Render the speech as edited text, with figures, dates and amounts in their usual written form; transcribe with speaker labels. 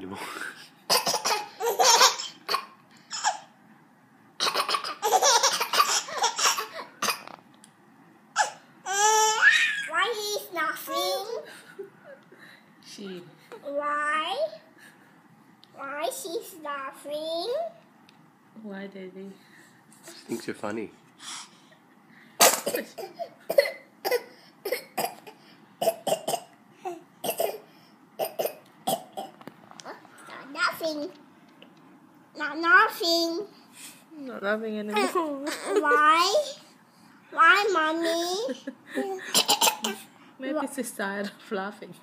Speaker 1: anymore.
Speaker 2: Why he's laughing?
Speaker 1: She.
Speaker 2: Why? Why she's laughing?
Speaker 1: Why, Daddy?
Speaker 3: Thinks you're funny.
Speaker 2: Not laughing. Not laughing.
Speaker 1: Not laughing anymore.
Speaker 2: Why? Why, Mommy?
Speaker 1: Maybe she's tired of laughing.